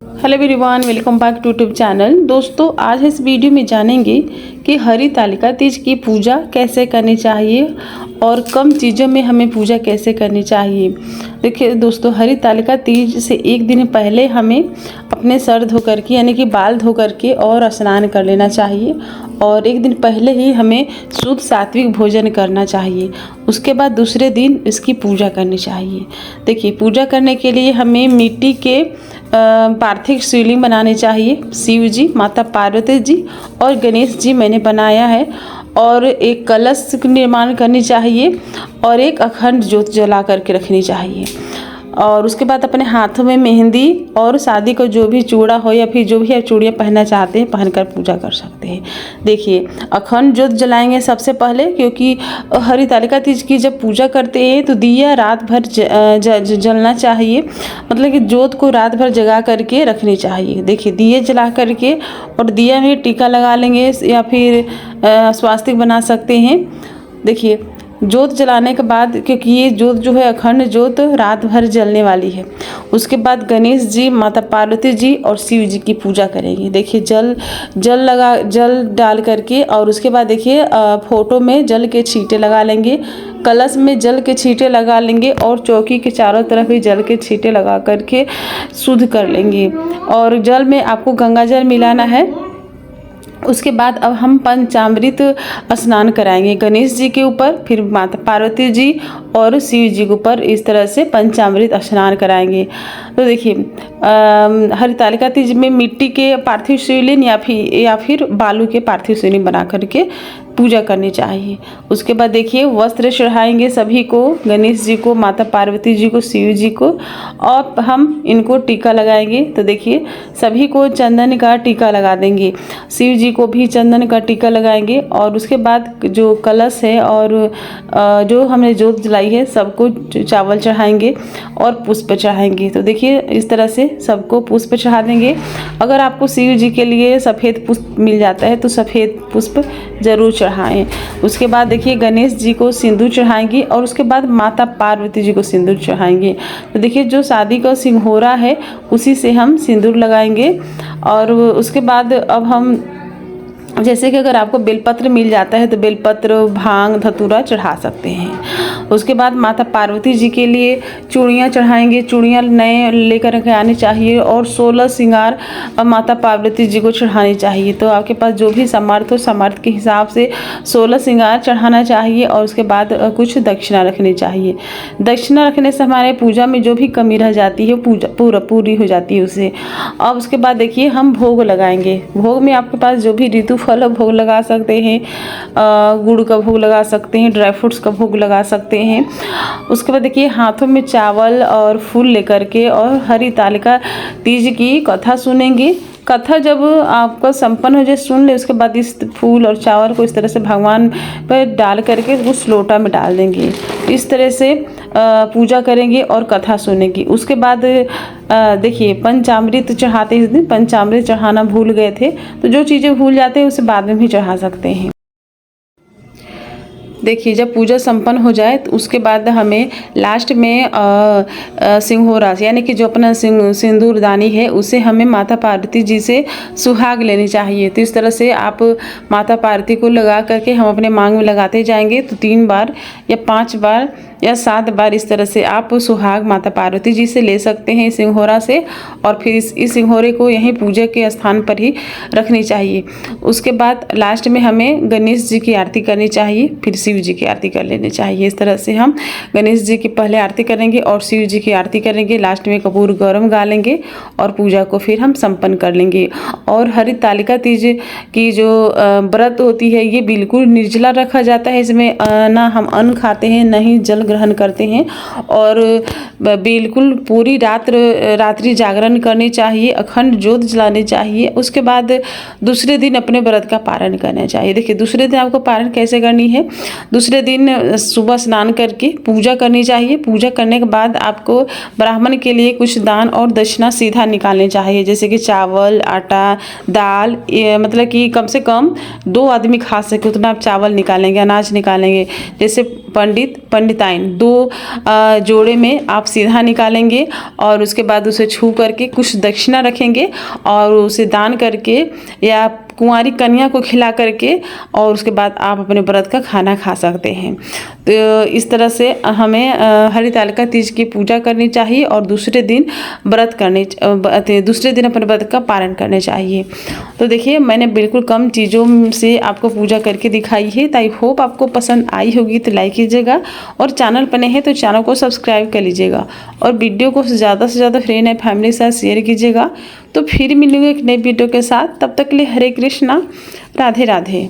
Hello everyone, welcome back to YouTube channel. दोस्तों, आज इस वीडियो में जानेंगे कि हरितालिका तीज की पूजा कैसे करनी चाहिए और कम चीज़ों में हमें पूजा कैसे करनी चाहिए। देखिए दोस्तों, हरितालिका तीज से एक दिन पहले हमें अपने सर धो करके यानी कि बाल धो करके और स्नान कर लेना चाहिए और एक दिन पहले ही हमें शुद्ध सात्विक भोजन करना चाहिए। उसके बाद दूसरे दिन इसकी पूजा करनी चाहिए। देखिए, पूजा करने के लिए हमें मिट्टी के पार्थिव शिवलिंग बनाने चाहिए। शिव जी, माता पार्वती जी और गणेश जी मैंने बनाया है और एक कलश निर्माण करनी चाहिए और एक अखंड ज्योत जला करके रखनी चाहिए। और उसके बाद अपने हाथों में मेहंदी और शादी को जो भी चूड़ा हो या फिर जो भी आप चूड़ियाँ पहनना चाहते हैं पहनकर पूजा कर सकते हैं। देखिए, अखंड ज्योत जलाएंगे सबसे पहले, क्योंकि हरितालिका तीज की जब पूजा करते हैं तो दिया रात भर जलना चाहिए। मतलब कि ज्योत को रात भर जगा करके रखनी चाहिए। देखिए, दिए जला करके और दिया में टीका लगा लेंगे या फिर स्वास्तिक बना सकते हैं। देखिए, ज्योत जलाने के बाद, क्योंकि ये ज्योत जो है अखंड ज्योत रात भर जलने वाली है, उसके बाद गणेश जी, माता पार्वती जी और शिव जी की पूजा करेंगे। देखिए, जल डाल करके और उसके बाद देखिए फोटो में जल के छींटे लगा लेंगे, कलश में जल के छींटे लगा लेंगे और चौकी के चारों तरफ भी जल के छींटे लगा करके शुद्ध कर लेंगे। और जल में आपको गंगा जल मिलाना है। उसके बाद अब हम पंचामृत स्नान कराएंगे गणेश जी के ऊपर, फिर माता पार्वती जी और शिव जी के ऊपर इस तरह से पंचामृत स्नान कराएंगे। तो देखिए, हरितालिका तीज में मिट्टी के पार्थिव शिवलिंग या फिर बालू के पार्थिव शिवलिंग बना करके पूजा करनी चाहिए। उसके बाद देखिए, वस्त्र चढ़ाएंगे सभी को, गणेश जी को, माता पार्वती जी को, शिव जी को, और हम इनको टीका लगाएंगे। तो देखिए, सभी को चंदन का टीका लगा देंगे, शिव जी को भी चंदन का टीका लगाएंगे। और उसके बाद जो कलश है और जो हमने ज्योत जलाई है सबको चावल चढ़ाएंगे और पुष्प चढ़ाएंगे। तो देखिए, इस तरह से सबको पुष्प चढ़ा देंगे। अगर आपको शिव जी के लिए सफ़ेद पुष्प मिल जाता है तो सफ़ेद पुष्प ज़रूर चढ़ाएं। उसके बाद देखिए, गणेश जी को सिंदूर चढ़ाएंगे और उसके बाद माता पार्वती जी को सिंदूर चढ़ाएंगे। तो देखिए, जो शादी का सिंहोरा है उसी से हम सिंदूर लगाएंगे। और उसके बाद अब हम, जैसे कि अगर आपको बेलपत्र मिल जाता है तो बेलपत्र, भांग, धतूरा चढ़ा सकते हैं। उसके बाद माता पार्वती जी के लिए चूड़ियाँ चढ़ाएंगे। चूड़ियाँ नए लेकर के आनी चाहिए और 16 श्रृंगार माता पार्वती जी को चढ़ानी चाहिए। तो आपके पास जो भी समर्थ हो, समर्थ के हिसाब से 16 श्रृंगार चढ़ाना चाहिए। और उसके बाद कुछ दक्षिणा रखनी चाहिए। दक्षिणा रखने से हमारे पूजा में जो भी कमी रह जाती है पूजा पूरी हो जाती है उससे। अब उसके बाद देखिए, हम भोग लगाएंगे। भोग में आपके पास जो भी ऋतु फल भोग लगा सकते हैं, गुड़ का भोग लगा सकते हैं, ड्राई फ्रूट्स का भोग लगा सकते हैं। उसके बाद देखिए, हाथों में चावल और फूल लेकर के और हरितालिका तीज की कथा सुनेंगे। कथा जब आपका संपन्न हो जाए, सुन ले, उसके बाद इस फूल और चावल को इस तरह से भगवान पर डाल करके उस लोटा में डाल देंगे। इस तरह से पूजा करेंगे और कथा सुनेंगे। उसके बाद देखिए, पंचामृत चढ़ाते इस दिन पंचामृत चढ़ाना भूल गए थे, तो जो चीज़ें भूल जाते हैं उसे बाद में भी चढ़ा सकते हैं। देखिए, जब पूजा संपन्न हो जाए तो उसके बाद हमें लास्ट में सिंहोरा यानी कि जो अपना सिंदूरदानी है उसे हमें माता पार्वती जी से सुहाग लेनी चाहिए। तो इस तरह से आप माता पार्वती को लगा करके हम अपने मांग में लगाते जाएंगे। तो 3 बार या 5 बार या 7 बार इस तरह से आप सुहाग माता पार्वती जी से ले सकते हैं सिंहोरा से। और फिर इस सिंहोरे को यहीं पूजा के स्थान पर ही रखनी चाहिए। उसके बाद लास्ट में हमें गणेश जी की आरती करनी चाहिए, फिर शिव जी की आरती कर लेनी चाहिए। इस तरह से हम गणेश जी की पहले आरती करेंगे और शिव जी की आरती करेंगे। लास्ट में कपूर गौरम गा लेंगे और पूजा को फिर हम संपन्न कर लेंगे। और हरितालिका तीज की जो व्रत होती है ये बिल्कुल निर्जला रखा जाता है। इसमें ना हम अन्न खाते हैं, ना ही जल ग्रहण करते हैं और बिल्कुल पूरी रात्रि जागरण करनी चाहिए, अखंड ज्योत जलानी चाहिए। उसके बाद दूसरे दिन अपने व्रत का पारण करना चाहिए। देखिए, दूसरे दिन आपको पारण कैसे करनी है। दूसरे दिन सुबह स्नान करके पूजा करनी चाहिए। पूजा करने के बाद आपको ब्राह्मण के लिए कुछ दान और दक्षिणा सीधा निकालनी चाहिए, जैसे कि चावल, आटा, दाल, मतलब कि कम से कम 2 आदमी खा सके उतना आप चावल निकालेंगे, अनाज निकालेंगे। जैसे पंडित पंडिताइन 2 जोड़े में आप सीधा निकालेंगे और उसके बाद उसे छू करके कुछ दक्षिणा रखेंगे और उसे दान करके या कुंवारी कन्या को खिला करके और उसके बाद आप अपने व्रत का खाना खा सकते हैं। तो इस तरह से हमें हरितालिका तीज की पूजा करनी चाहिए और दूसरे दिन अपने व्रत का पालन करने चाहिए। तो देखिए मैंने बिल्कुल कम चीज़ों से आपको पूजा करके दिखाई है। तो आई होप आपको पसंद आई होगी तो लाइक कीजिएगा और चैनल पर नए हैं तो चैनल को सब्सक्राइब कर लीजिएगा और वीडियो को ज़्यादा से ज़्यादा फ्रेंड एंड फैमिली के साथ शेयर कीजिएगा। तो फिर मिलेंगे एक नई वीडियो के साथ, तब तक के लिए हरे कृष्णा, राधे राधे।